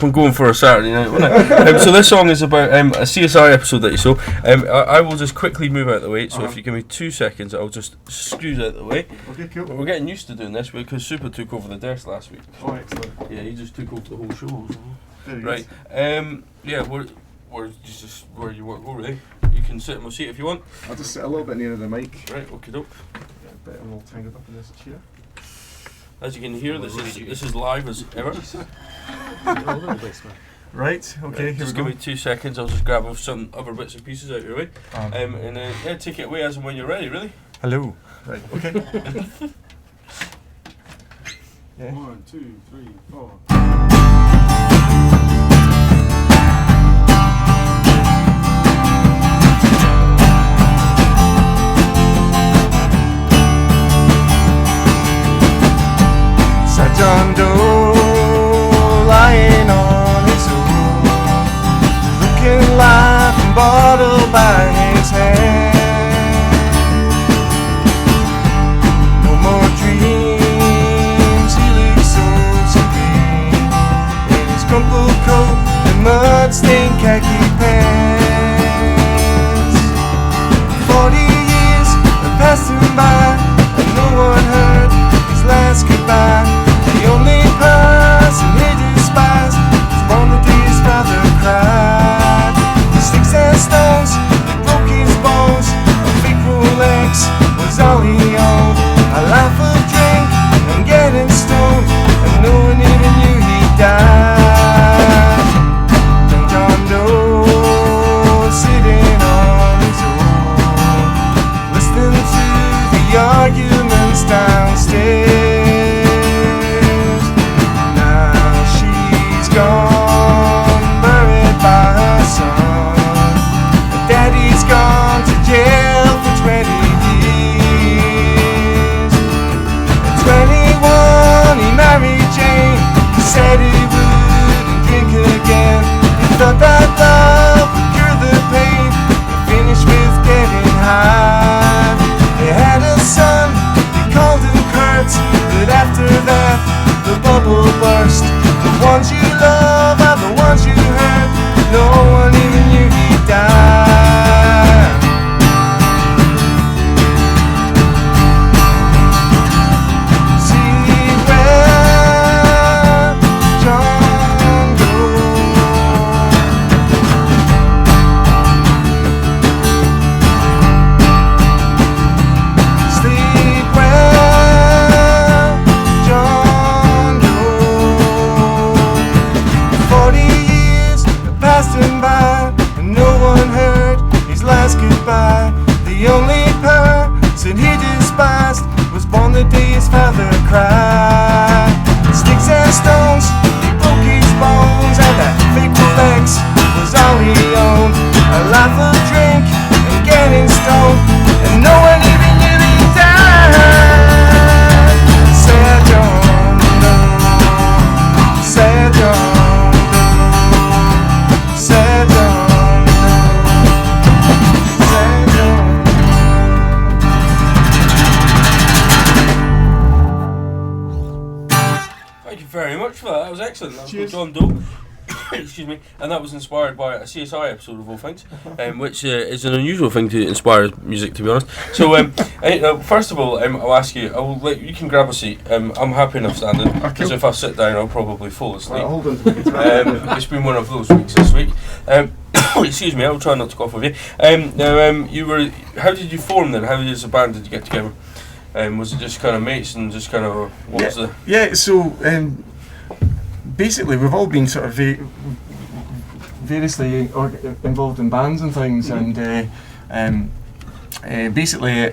I'm going for a Saturday night, wasn't it? So this song is about a CSI episode that you saw. I will just quickly move out of the way, so if you give me 2 seconds, I'll just scoot out of the way. Okay, cool. Well, we're getting used to doing this because Super took over the desk last week. Oh, excellent. Yeah, he just took over the whole show. Very right. Yeah, we're just where you want to go, really. You can sit in my seat if you want. I'll just sit a little bit nearer the mic. Right, okay, dope. Get a bit all tangled up in this chair. As you can hear, this is live as ever. Right, okay, here just we give go. me 2 seconds, I'll just grab some other bits and pieces out of your way. And yeah, take it away as and when you're ready, really. Hello. Right, okay. Yeah. 1, 2, 3, 4. John Doe lying on his own, looking life and bottle by his hand. No more dreams, he looks so serene in his crumpled coat and mud-stained khaki pants. 40 years have passed him by and no one heard his last goodbye. The only person he despised was born the day his father cried. The sticks and stones that broke his bones, a fake Rolex was all he owned. A life of drink and getting stoned, and no one even knew he died. Young John Doe sitting on his own, listening to the arguments downstairs. Gone, buried by her son. Daddy's gone to jail for 20 years. At 21 he married Jane. He said he wouldn't drink again. He thought that love would cure the pain. He finished with getting high. They had a son, they called him Kurt. But after that the bubble burst. The ones you love are the ones you hurt. No one even knew he died. See where John goes. Sleep well, John goes. 40 years have passed him by, and no one heard his last goodbye. The only person he despised was born the day his father cried. Sticks and stones, he broke his bones, and that fake Rolex was all he owned. A life of drink and getting stoned, and no one even knew he died. Sad John Doe, sad John. Thank you very much for that. That was excellent. That was Cheers. John Doe. Excuse me. And that was inspired by a CSI episode of all things, which is an unusual thing to inspire music, to be honest. So, first of all, I'll ask you. I will let you can grab a seat. I'm happy enough standing because if I sit down, I'll probably fall asleep. Right, hold on. It's been one of those weeks this week. Excuse me. I'll try not to cough with you. You were. How did you form then? How as a band did you get together? Was it just kind of mates and just kind of what was the? Yeah. So basically, we've all been sort of variously involved in bands and things, and basically.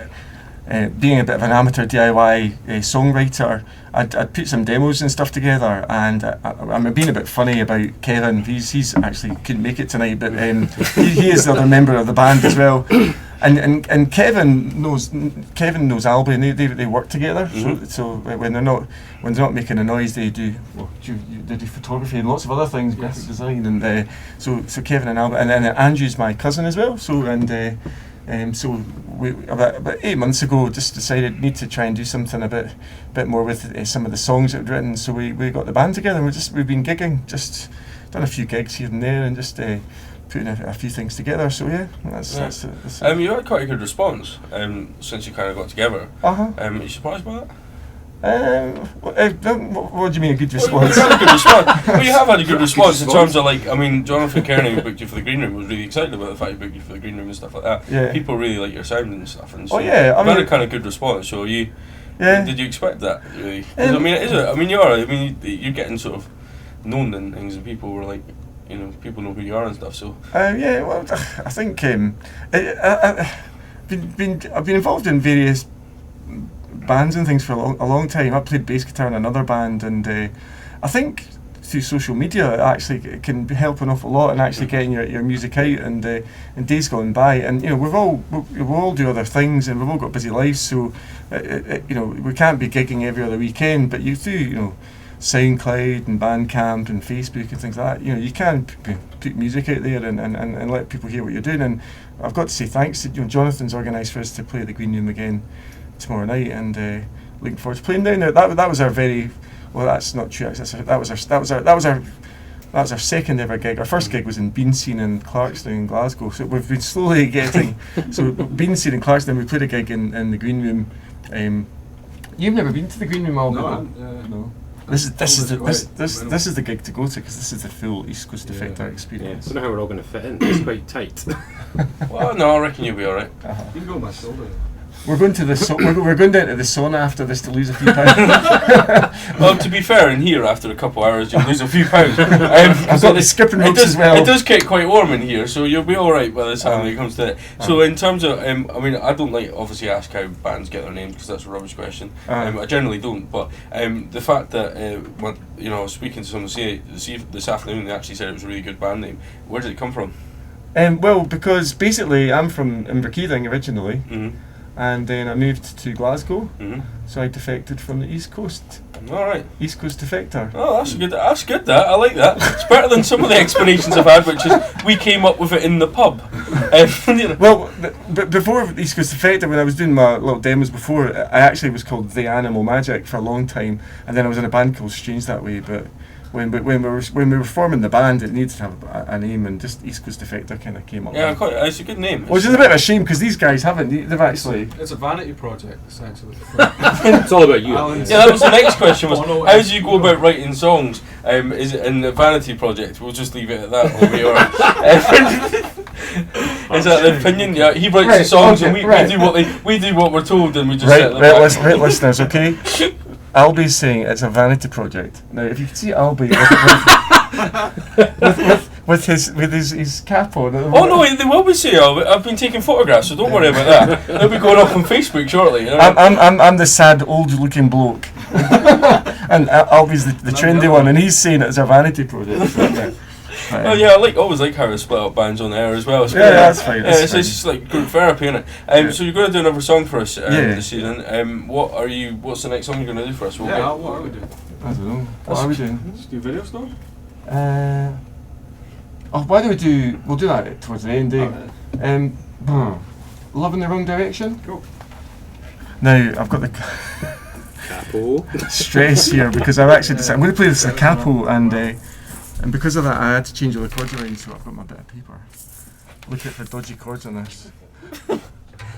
Being a bit of an amateur DIY songwriter, I'd put some demos and stuff together, and I'm being a bit funny about Kevin. He's actually couldn't make it tonight, but he is the other member of the band as well. And Kevin knows Albie, and they work together. Mm-hmm. So when they're not making a noise, they do photography and lots of other things, graphic design, and so Kevin and Albie, and then Andrew's my cousin as well. So so we about 8 months ago just decided need to try and do something a bit more with some of the songs that we'd written. So we got the band together. And we've been gigging just done a few gigs here and there, and just putting a few things together. So yeah, that's you had quite a good response since you kind of got together. Are you surprised by that? What do you mean a good response? Well, you had a good response. Well, you have had a good response in terms of like, I mean, Jonathan Kearney, who booked you for the Green Room, was really excited about the fact he booked you for the Green Room and stuff like that. Yeah. People really like your sound and stuff, and so I mean, had a kind of good response. So you, did you expect that really? 'Cause, I mean, you're getting sort of known and things, and people were like, you know, people know who you are and stuff. So well, I think I've been involved in various bands and things for a long time. I played bass guitar in another band, and I think through social media it actually can help an awful lot in actually getting your music out. And in days gone by, and you know, we all do other things, and we've all got busy lives, so you know, we can't be gigging every other weekend. But you do, you know, SoundCloud and Bandcamp and Facebook and things like that. You know, you can put music out there and let people hear what you're doing. And I've got to say thanks to, you know, Jonathan's organised for us to play the Green Room again tomorrow night, and looking forward to playing down there. That was our very, well, that's not true. That was our second ever gig. Our first gig was in Bean Scene in Clarkstown in Glasgow. So we've been slowly getting. So Bean Scene in Clarkstown, we played a gig in the Green Room. You've never been to the Green Room, Albert? No. No. This is the gig to go to, because this is the full East Coast Defector experience. I don't know how we're all going to fit in. It's quite tight. Well, no, I reckon you'll be alright. You can go on my shoulder. We're going to the we're going down to the sauna after this to lose a few pounds. Well, to be fair, in here after a couple of hours you'll lose a few pounds. I've got the skipping ropes as well. It does get quite warm in here, so you'll be alright by the time it comes to it. So in terms of, I mean, I don't like obviously ask how bands get their names, because that's a rubbish question. I generally don't, but the fact that you know, I was speaking to someone this afternoon, they actually said it was a really good band name. Where did it come from? Well, because basically I'm from Inverkeithing originally. Mm-hmm. And then I moved to Glasgow, Mm-hmm. so I defected from the East Coast. All right. East Coast Defector. Oh, that's good. That's good. That I like that. It's better than some of the explanations I've had, which is we came up with it in the pub. You know. Well, but before East Coast Defector, when I was doing my little demos before, I actually was called The Animal Magic for a long time, and then I was in a band called Strange that way. But when we were forming the band, it needed to have a name, and just East Coast Defector kind of came up. Yeah, it's a good name. Which is a bit of a shame, because these guys haven't. They've actually. It's a vanity project, essentially. It's all about you. Yeah, that was the next question. Was how do you go about writing songs? Is it in the vanity project? We'll just leave it at that. Is that the opinion? Yeah, he writes the songs, and we do what we're told, and we just set them back. Right, listeners, okay. Albie's saying it's a vanity project. Now, if you can see Albie with his cap on. Oh no, they will be saying. I've been taking photographs, so don't worry about that. They'll be going up on Facebook shortly. You know? I'm the sad old-looking bloke, and Albie's the trendy one, and he's saying it's a vanity project. Oh yeah, I always like how I split up bands on the air as well. Yeah, that's fine. It's just like group therapy, isn't it? So you're going to do another song for us this season. What's the next song you're going to do for us? What are we doing? I don't know. What are we doing? Just do video stuff? Why do we do? We'll do that towards the end. Love in the Wrong Direction. Cool. Now I've got the Capo. stress here, because I've actually decided I'm going to play this a capo, and because of that, I had to change all the chords around, so I've got my bit of paper. Look out for dodgy chords on this.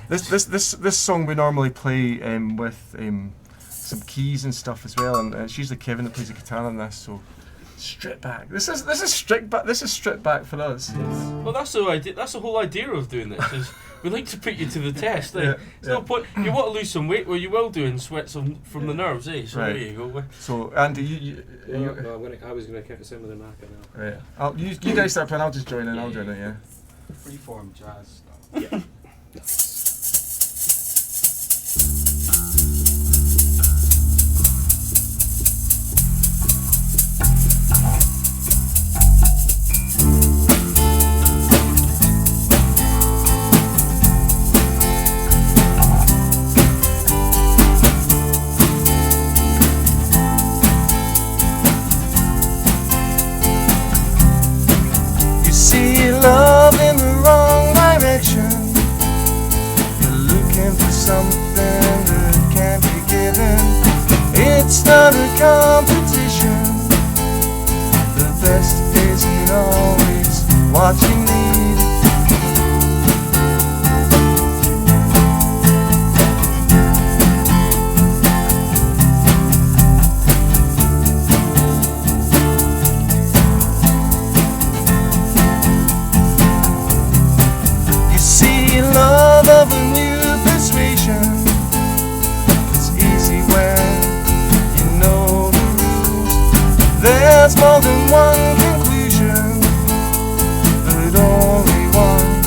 This song we normally play with some keys and stuff as well, and it's usually Kevin that plays the guitar on this. So strip back. This is stripped back. This is stripped back for us. Well, that's the idea. That's the whole idea of doing this. Is we like to put you to the test. There's no point. You want to lose some weight, well, you will do, and sweat some from the nerves, eh? So there you go. So Andy, I was going to keep it similar now. Right. You guys start playing. I'll just join in. I'll join in. Yeah. Freeform jazz stuff. Yeah. Love in the wrong direction. You're looking for something that can't be given. It's not a competition. The best is conclusion. It's easy when you know the rules. There's more than one conclusion, but only one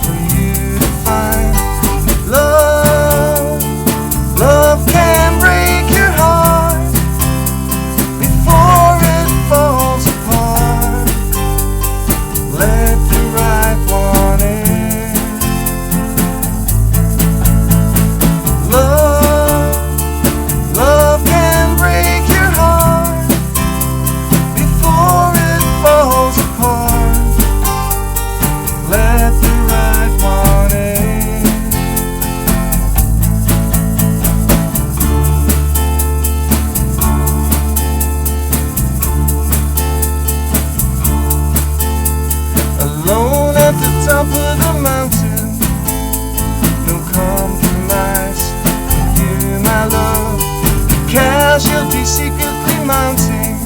for you to find. Love can break your heart before it falls apart. Let the right one in. Love can break your heart before it falls apart. Let the right one in. Alone at the top of the mountain, no compromise for you, my love. Casualty secretly mounting.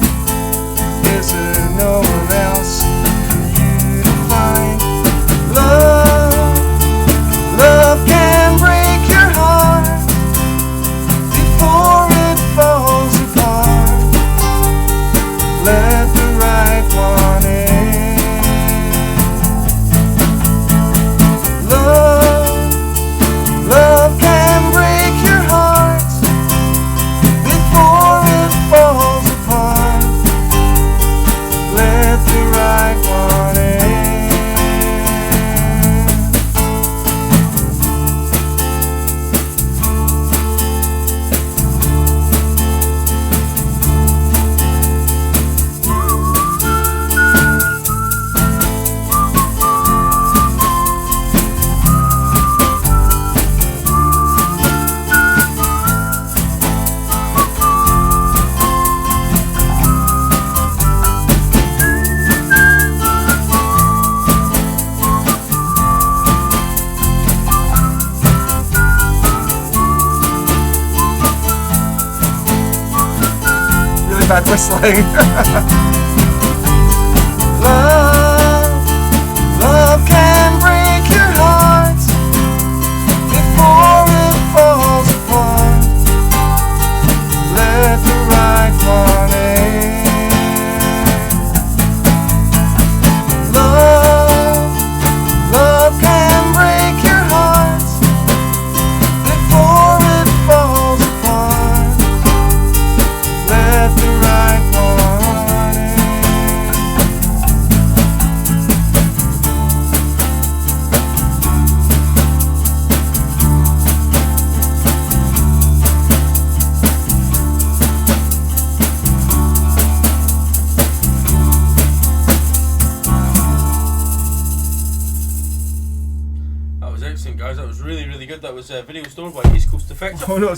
Is there no one else for you to find? Love can break your heart before it falls apart. Let the right one in. Love can break your heart before it falls apart. Let the right one in. Really bad whistling. Love can break your heart before it falls apart. Let the right one in. Love can break your heart before it falls apart. Let the right one in. That was excellent, guys. That was really, really good. That was Video Store by East Coast Defector. Oh no,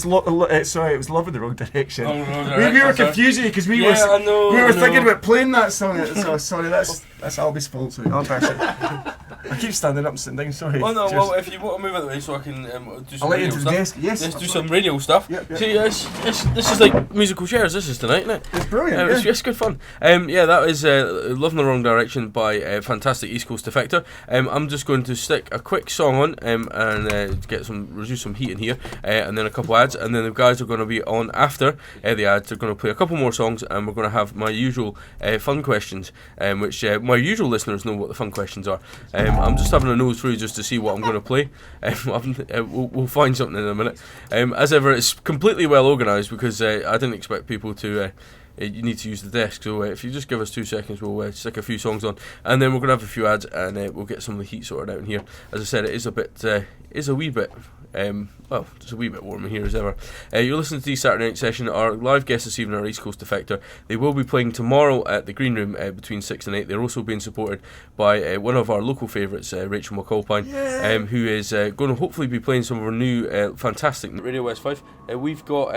sorry, it was Love in the Wrong Direction. Oh, no, we were sorry. confusing you because we Yeah, I were know, we I were know. thinking about playing that song. So sorry, that's I'll be spoiled. Sorry, I'll bash it. I keep standing up and sitting down. Sorry. Well, no, Cheers. well, if you want to move out of the way so I can do some I'll let you radio into the stuff. desk. Yes. Let's do some radio stuff. Yep. See, this is like musical chairs. This is tonight, isn't it? It's brilliant. It's good fun. Yeah, that is Love in the Wrong Direction by fantastic East Coast Defector. I'm just going to stick a quick song on and reduce some heat in here, and then a couple ads, and then the guys are going to be on after the ads. They're going to play a couple more songs, and we're going to have my usual fun questions, which my usual listeners know what the fun questions are. I'm just having a nose through just to see what I'm going to play. We'll find something in a minute. As ever, it's completely well organised because I didn't expect people to. You need to use the desk, so if you just give us 2 seconds, we'll stick a few songs on, and then we're going to have a few ads, and we'll get some of the heat sorted out in here. As I said, it is a wee bit well, it's a wee bit warm in here as ever. You're listening to the Saturday Night Session. Our live guests this evening are East Coast Defector. They will be playing tomorrow at the Green Room between 6 and 8. They're also being supported by one of our local favourites, Rachel McAlpine, who is going to hopefully be playing some of our new fantastic Radio West Fife. We've got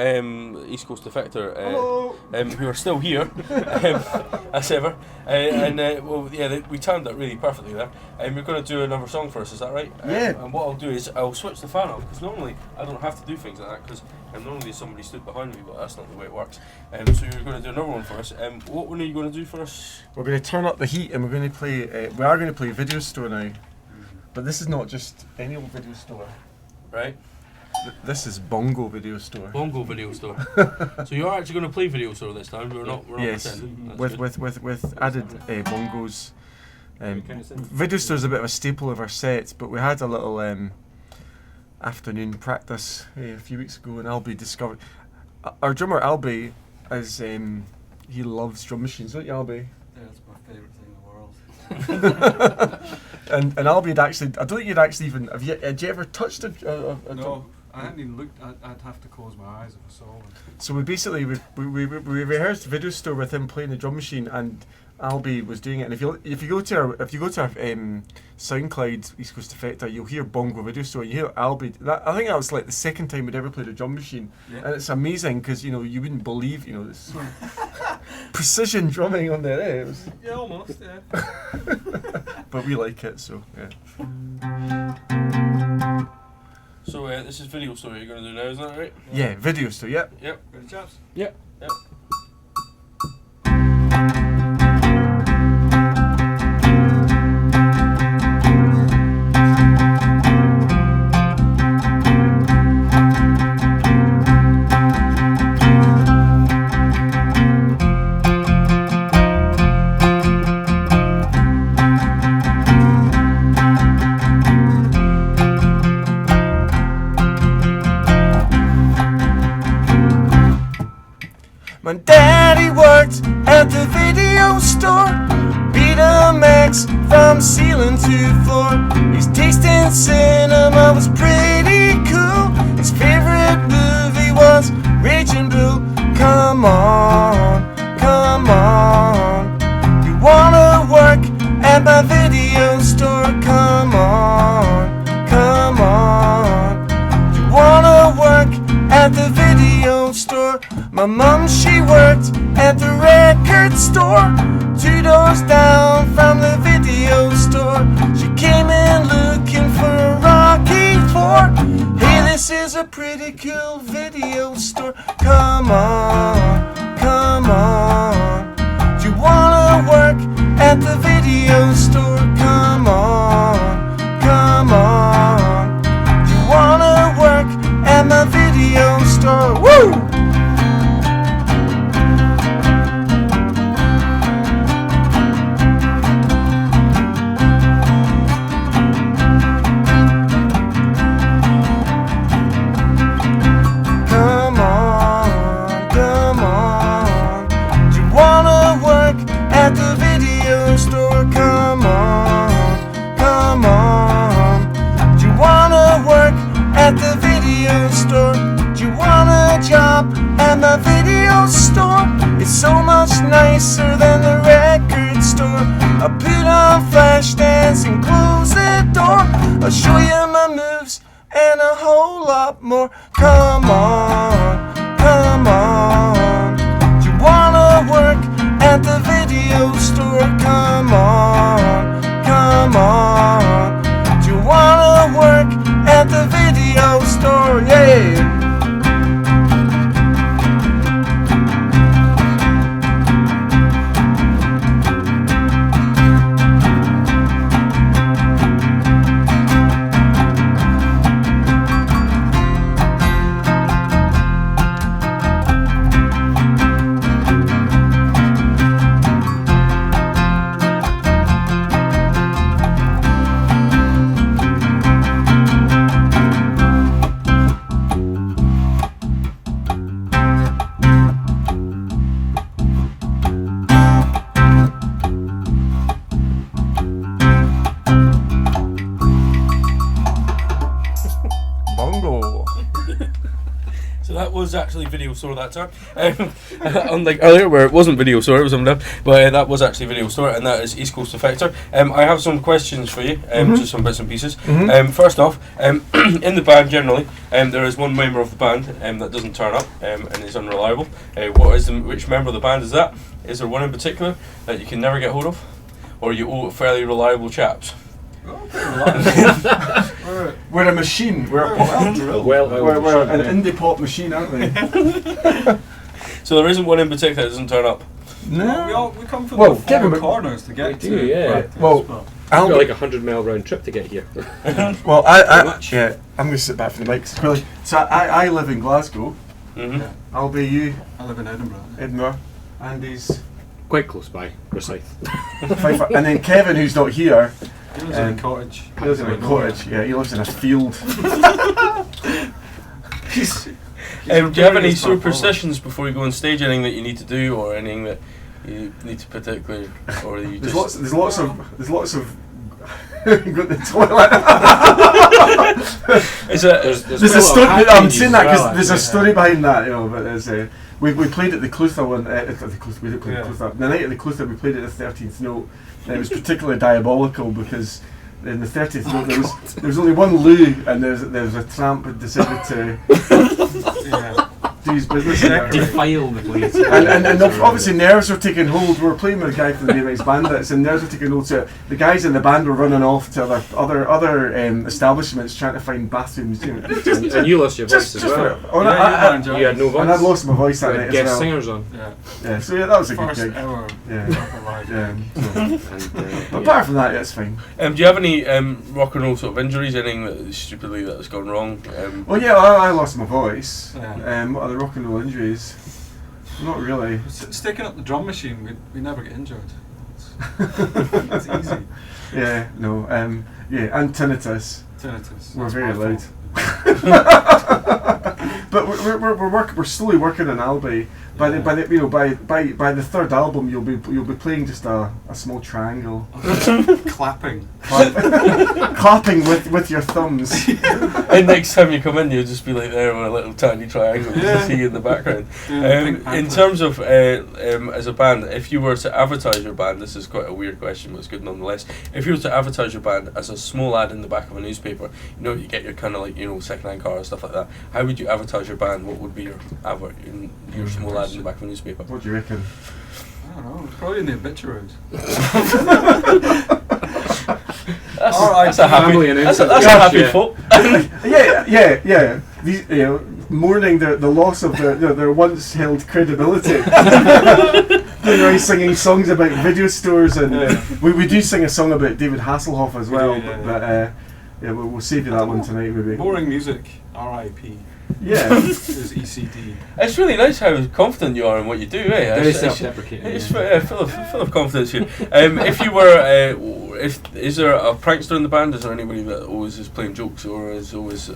East Coast Defector, who are still here, as ever. We timed that really perfectly there. We're going to do another song for us, is that right? Yeah. And what I'll do is I'll switch the fan off, because normally I don't have to do things like that, because normally somebody stood behind me, but that's not the way it works. So you're going to do another one for us. What one are you going to do for us? We're going to turn up the heat, and we're going to play. We are going to play Video Store now, but this is not just any old video store. Right. This is Bongo Video Store. Bongo Video Store. So you are actually going to play Video Store this time. We're not Yes, pretending. That's with added bongos. Kind of thing. Video Store's a bit of a staple of our sets, but we had a little afternoon practice a few weeks ago, and Albie discovered. Our drummer Albie is he loves drum machines, don't you, Albie? Yeah, it's my favourite thing in the world. And Albie had actually, I don't think you'd actually even, had you ever touched a No, drum? I hadn't even looked. I'd have to close my eyes if I saw one. So we basically we rehearsed Video Store with him playing the drum machine, and Albie was doing it. And if you go to our SoundCloud East Coast Defector, you'll hear Bongo Video Store. You hear Albie. I think that was like the second time we'd ever played a drum machine, and it's amazing because you wouldn't believe this precision drumming on there. It was, Yeah, almost. Yeah. but we like it, so yeah. So this is Video Store you're going to do now, is that right? Yeah, Video Store. Yep. Yep. Ready, chaps? Yep. My daddy worked at the video store, beat a max from ceiling to floor. His taste in cinema was pretty cool. His favorite movie was Raging Bull. Come on, come on. You wanna work at my video store? Come on, come on. You wanna work at the video store? My mum, she worked at the record store, 2 doors down from the video store. She came in looking for a Rocky IV. Hey, this is a pretty cool video store. Come on, come on. Do you wanna work at the video store? Come on, come on. Do you wanna work at my video store? Woo! At the video store, do you want a job at my video store? It's so much nicer than the record store. I put on flash dance and close the door. I'll show you my moves and a whole lot more. Come on, come on. Do you wanna work at the video store? Come on, come on. Do you wanna work at the video store? Yeah. So that was actually Video Store that time. Unlike earlier where it wasn't Video Store, it was something else. But that was actually Video Store, and that is East Coast Defector. I have some questions for you, just some bits and pieces. First off, in the band generally, there is one member of the band that doesn't turn up and is unreliable. Which member of the band is that? Is there one in particular that you can never get hold of? Or are you all fairly reliable chaps? We're a machine. We're an indie pop machine, aren't we? So there isn't one in particular that doesn't turn up? No. We come from Well, the give him four a- corners to get We to. do, yeah. practice, Well, but I've got like a 100-mile round trip to get here. Well, Pretty much. yeah. I'm going to sit back from the mic. So I live in Glasgow. Mm-hmm. Yeah. I'll be you, I live in Edinburgh. Edinburgh. Andy's Quite close by, Rosyth. Fife. And then Kevin, who's not here, He lives in a cottage. he lives in a cottage. Yeah, he lives in a field. He's Do you have any curious about superstitions before you go on stage? Anything that you need to do, or anything that you need to particularly, or you There's just lots of. Go to the toilet. is it? There's a story. I'm saying that because there's a story behind that, you know. But there's we played at the Clutha one. We didn't play at the Clutha. The night at the Clutha, we played at the 13th note, and it was particularly diabolical because in the 30th note there was only one loo, and there's a tramp had decided to do his business in there. Defile the place. And obviously nerves were taking hold. We were playing with a guy from the BMX Bandits, and nerves were taking hold. So the guys in the band were running off to other establishments trying to find bathrooms. You know, And you lost your voice as well. You had no voice. And I'd lost my voice that You night had as guest well. singers on. Yeah, so yeah, that was a good First gig. ever Yeah, proper live. yeah. And, But apart from that, yeah, it's fine. Do you have any rock and roll sort of injuries? Anything that stupidly that has gone wrong? Well, yeah, I lost my voice. Yeah. What are the rock and roll injuries? Not really. Sticking up the drum machine, we never get injured. It's easy. Yeah, no. Yeah, and tinnitus. Tinnitus. We're That's very my loud. fault. But we're slowly working on Albie. By the third album, you'll be playing just a small triangle, Clapping. clapping with your thumbs. And next time you come in, you'll just be like there with a little tiny triangle Yeah. to see in the background. Pink In Panther. terms of as a band, if you were to advertise your band, this is quite a weird question, but it's good nonetheless. If you were to advertise your band as a small ad in the back of a newspaper, you get your kind of like second-hand car and stuff like that. How would you advertise your band? What would be your advert in your small ad in the back of a newspaper? What do you reckon? I don't know. Probably in the obituaries. That's a happy. Family That's a announcement. happy Yeah. folk. Yeah. These, mourning the loss of their once held credibility. Singing songs about video stores, and we do sing a song about David Hasselhoff as well. But we'll save you that one tonight, maybe. Boring music. R.I.P. Yeah. Is ECD. It's really nice how confident you are in what you do, eh? Very It's self-deprecating. It's full of confidence here. If you were, is there a prankster in the band? Is there anybody that always is playing jokes, or is always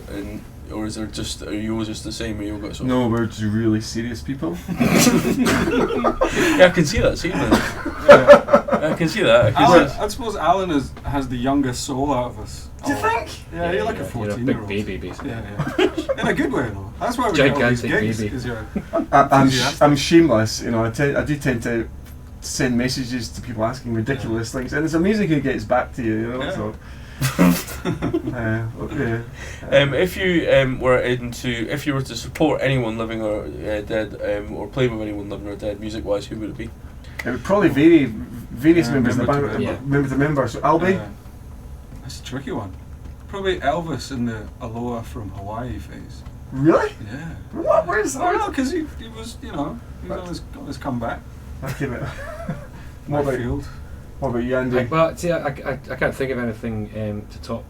or is there just are you always just the same? Or you got sort of No, we're just really serious people. Yeah, I can see that. See, man. I can see that. I suppose Alan has the youngest soul out of us. Do you think? Yeah, you're like a You're a 14-year-old. big baby, basically. Yeah. In a good way, though. That's why we get all these Gigantic gigs. baby. 'Cause you're I'm shameless, I do tend to send messages to people asking ridiculous things, and it's amazing who gets back to you, Yeah. So. If you were to support anyone living or dead, or play with anyone living or dead, music-wise, who would it be? It would probably vary, various Yeah, members of the member band, to member. member. So Albie, That's a tricky one. Probably Elvis in the Aloha from Hawaii phase. really? Yeah. What? Where's I don't know, because he was, he was on his comeback. Okay, mate. What What about you, Andy? But see, I can't think of anything to top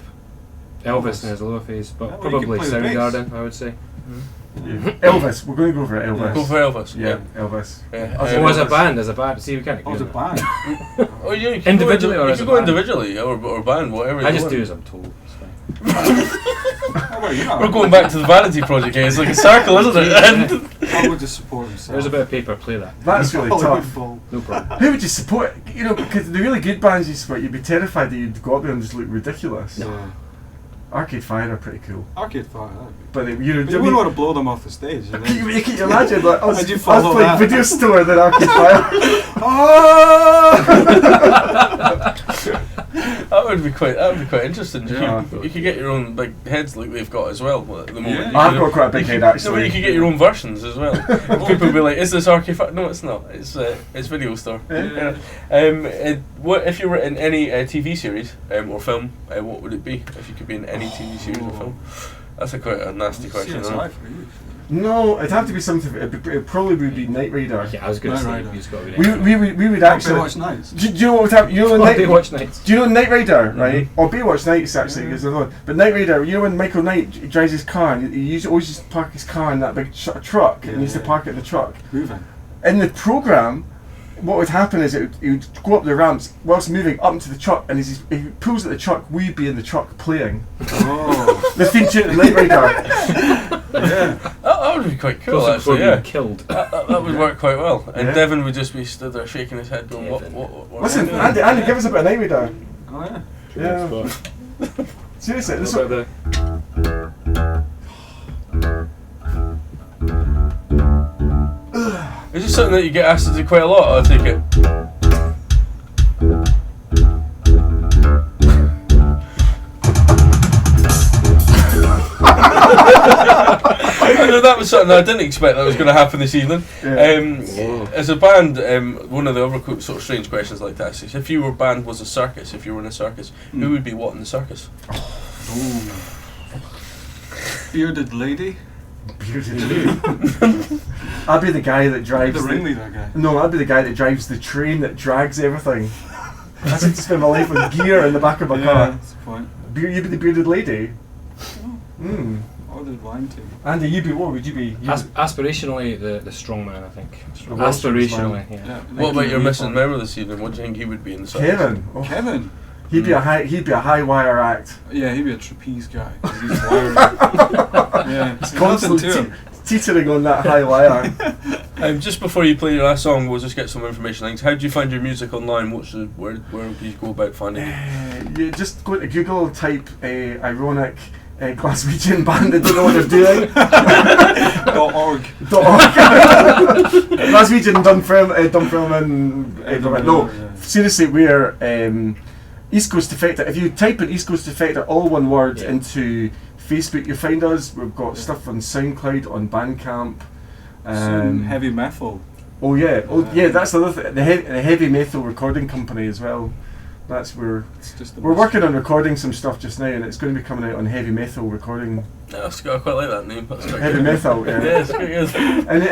Elvis in his lower phase, but Yeah, well, you probably can play the bass. Soundgarden, I would say. Yeah. Elvis. We're going to go for Elvis. Go for Elvis. Yeah, Elvis. Yeah. Oh, as a band. See, we can't. Oh, the band. Oh, yeah, you can Individually go or you as can a go band? individually or band, whatever. I you just want. do as I'm told. It's fine. How about you? We're going back to the Vanity Project here. It's like a circle, isn't it? I would just support himself. There's a bit of paper. Play that. That's really Hollywood tough. Bowl. No problem. Who would you support? Because the really good bands you support, you'd be terrified that you'd go up there and just look ridiculous. Yeah. Arcade Fire are pretty cool. Arcade Fire. That'd be. But You wouldn't want to blow them off the stage. You know? Can you imagine like us, How'd you us follow playing that? Video Store than Arcade Fire? That would be quite interesting. Yeah. You could get your own big heads like they've got as well at the moment. Yeah. You I've could- got quite a big head No, but actually. you could get your own versions as well. People would be like, "Is this Arcade Fire?" No, it's not. It's Video Store. Yeah. What if you were in any TV series or film? What would it be if you could be in any TV series or film? That's quite a nasty question. Isn't CSI it? for you. No, it'd have to be something. It probably would be Knight Rider. Yeah, I was going to Knight say Rider. he's got to be. We would actually. Baywatch Nights. Do you know what would happen? You know when Baywatch Nights. Do you know Knight Rider, right? Or Baywatch Nights actually, is another one. But Knight Rider, you know when Michael Knight drives his car, and always used to park his car in that big truck, and he used to park it in the truck. Moving. In the program, what would happen is it would go up the ramps whilst moving up into the truck, and as he pulls at the truck, we'd be in the truck playing Oh. the theme tune of Knight Rider. Yeah. That would be quite cool, Before actually. being Yeah, killed. that would work quite well. And Yeah. Devon would just be stood there shaking his head, going, Devon. "What?" Listen, are we doing?" Andy, give us a bit of Knight Rider. Oh yeah. Yeah. Seriously, this What about Is this something that you get asked to do quite a lot? I take it. I know that was something I didn't expect that was going to happen this evening. Yeah. As a band, one of the other sort of strange questions I'd like to ask is, if your band was a circus, if you were in a circus, who would be what in the circus? Ooh. Bearded lady. Bearded lady. I'd be the guy that drives The ringleader guy. No, I'd be the guy that drives the train that drags everything. I seem to spend my life with gear in the back of my Yeah, car. that's the point. You'd be the bearded lady. Hmm. Ordered wine too. Andy, you'd be what would you be? aspirationally the strong man, I think. Well, Aspirationally, strong yeah. What about your missing memory? member this evening? What do you think he would be in the circus? Kevin. Oh. Kevin. He'd be a high wire act. Yeah, he'd be a trapeze guy. 'Cause he's wiry. Yeah, there's nothing Constantly to him. teetering on that high wire. Just before you play your last song, we'll just get some information. Like, how do you find your music online? Where do you go about finding it? You just go to Google, type ironic Glaswegian band that don't know what they're doing. .org. Glaswegian Dunfermline. No, Yeah. seriously, we're East Coast Defector. If you type in East Coast Defector, all one word, into Facebook, you'll find us. We've got stuff on SoundCloud, on Bandcamp. Some heavy metal. Oh yeah, that's the other thing. The heavy metal recording company as well. That's where It's just the we're most- working on recording some stuff just now, and it's going to be coming out on heavy metal recording. Yeah, I quite like that name. That's quite Heavy good. metal, yeah. Yeah, it's quite good. And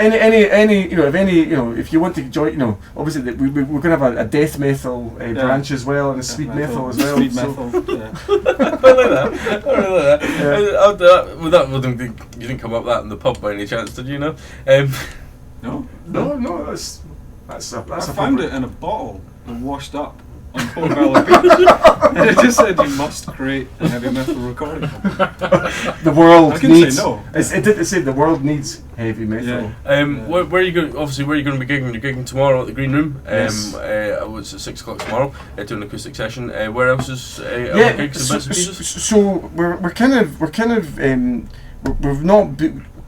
if you want to join, obviously we're going to have a death metal branch as well, and a Death speed metal as well. Speed so- metal. Yeah. I like that. I really like that. Yeah. You didn't come up with that in the pub by any chance, did you? No. No, that's I a found proper- it in a bottle and washed up on Portobello Beach, and it just said you must create a heavy metal recording company. The world I can needs. say no. It did say the world needs heavy metal. Yeah. Where are you going? Obviously, where are you going to be gigging? You're gigging tomorrow at the Green Room. Yes. It's at 6 o'clock tomorrow. Doing an acoustic session. Where else is other Yeah, gigs and bits and pieces? so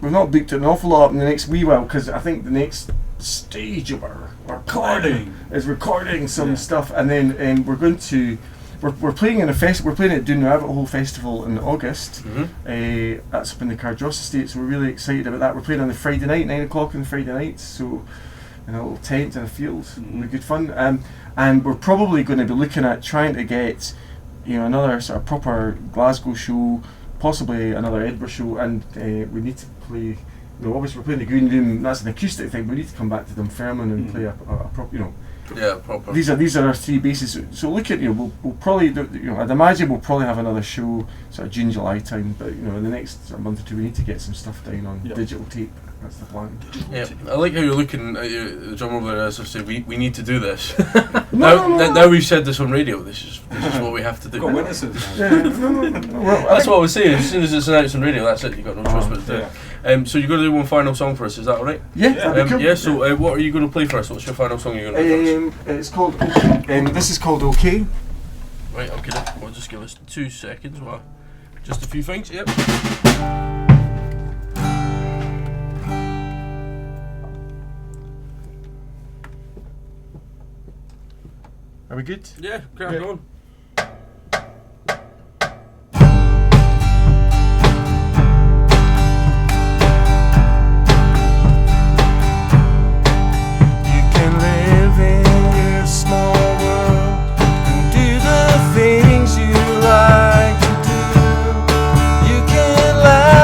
we've not booked an awful lot in the next wee while, because I think the next stage of our Recording. is recording some Yeah. stuff, and then we're playing in we're playing at Dune Rabbit Hole Festival in August. Mm-hmm. That's up in the Cardross Estate, so we're really excited about that. We're playing on the Friday night, 9 o'clock on the Friday night, so in a little tent in a field. It'll be good fun. And we're probably going to be looking at trying to get another sort of proper Glasgow show, possibly another Edinburgh show, and we need to play. Obviously we're playing the Green Room. That's an acoustic thing. But we need to come back to Dunfermline and play a proper. Yeah, proper. These are our three bases. So look at we'll probably do, I'd imagine we'll probably have another show sort of June, July time. But in the next sort of month or two, we need to get some stuff down on digital tape. That's the plan. Yeah, I like how you're looking at the drummer over there as I say, we need to do this. No. Now we've said this on radio, this is what we have to do. Got witnesses. Yeah, no. Well, That's what I was saying, as soon as it's announced on radio, that's it, you've got no choice but to do Yeah. it. So you're going to do one final song for us, is that alright? Yeah, that'd be cool. Yeah, so what are you going to play for us? What's your final song you're going to play for us? It's called. This is called OK. Right, okay, we'll just give us 2 seconds, well, just a few things, yep. Are we good? Yeah, crack on. You can live in your small world and do the things you like to do. You can laugh.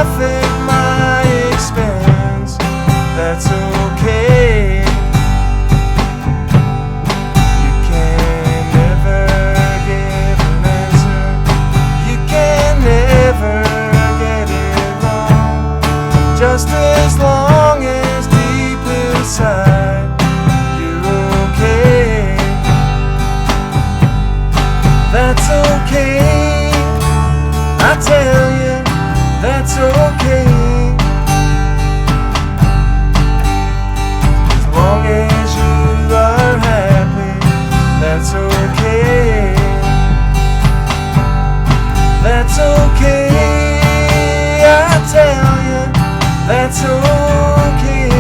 that's okay. I tell you, that's okay. As long as you are happy, that's okay. That's okay. I tell you, that's okay.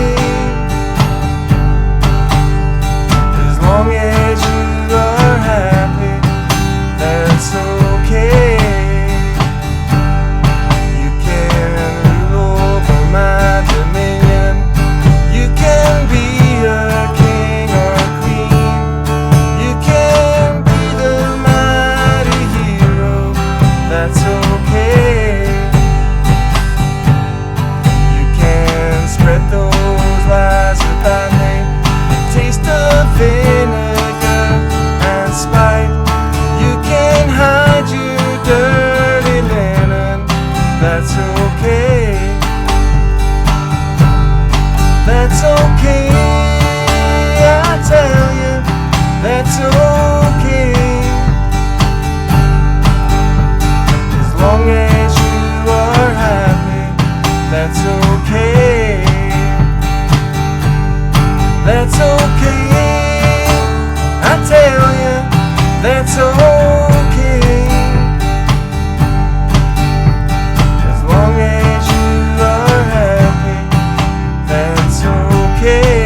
As long as you are happy, that's okay. You can rule over my dominion. You can be a king or a queen. You can be the mighty hero. That's okay. You can spread those lies about me. Taste of vinegar and spite. You can hide your dirty linen. That's okay. That's okay. I tell you, that's okay. As long as you are happy, that's okay. That's okay. I tell you, that's okay. As long as you are happy, that's okay.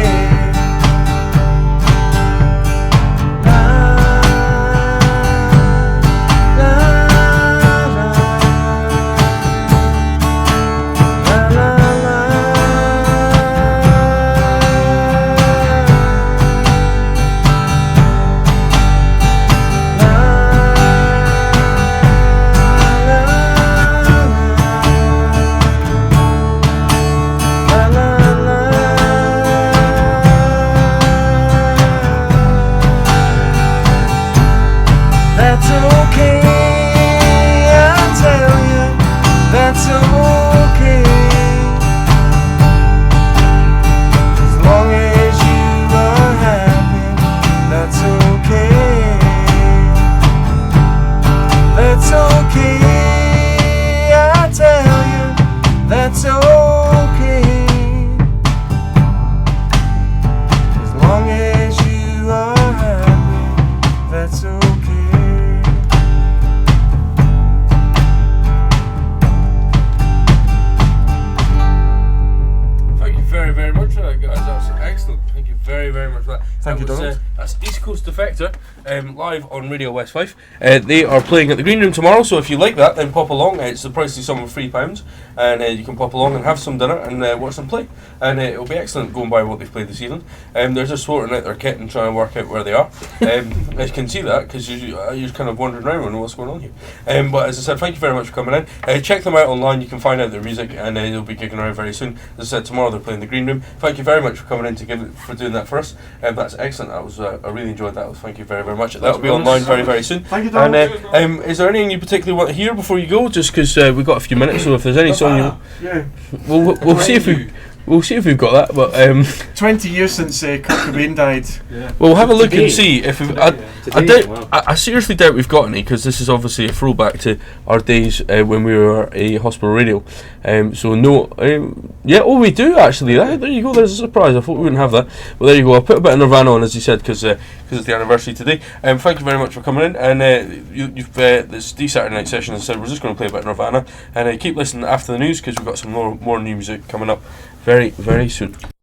That's okay, I tell you, that's okay. As long as you are happy, that's okay. That's okay, I tell you, that's okay. As long as you are happy, that's okay. Very much for that, guys. That was excellent. Thank you very much for that. Thank you, Donald. That's East Coast Defector, live on Radio West Fife. They are playing at the Green Room tomorrow, so if you like that, then pop along. It's the pricey sum of £3, and you can pop along and have some dinner and watch them play. And it'll be excellent going by what they've played this evening. They're just sorting out their kit and trying to work out where they are. I can see that because you're kind of wandering around and what's going on here. But as I said, thank you very much for coming in. Check them out online. You can find out their music, and they'll be gigging around very soon. As I said, tomorrow they're playing the Green Room. Thank you very much for coming in for doing that for us. That's excellent. That was I really enjoyed that. Thank you very much. That'll be online very soon. Thank you, Donald. And is there anything you particularly want to hear before you go? Just because we've got a few minutes, so if there's any song we'll see if we've got that. But 20 years since Kurt Cobain died. Yeah. we'll have a look Today. and see if we've. I seriously doubt we've got any, because this is obviously a throwback to our days when we were a hospital radio. So no, we do actually. There you go. There's a surprise. I thought we wouldn't have that, but there you go. I put a bit of Nirvana on, as you said, because it's the anniversary today. Thank you very much for coming in. And you've this Saturday night session. As I said, we're just going to play a bit of Nirvana, and keep listening after the news, because we've got some more new music coming up very soon.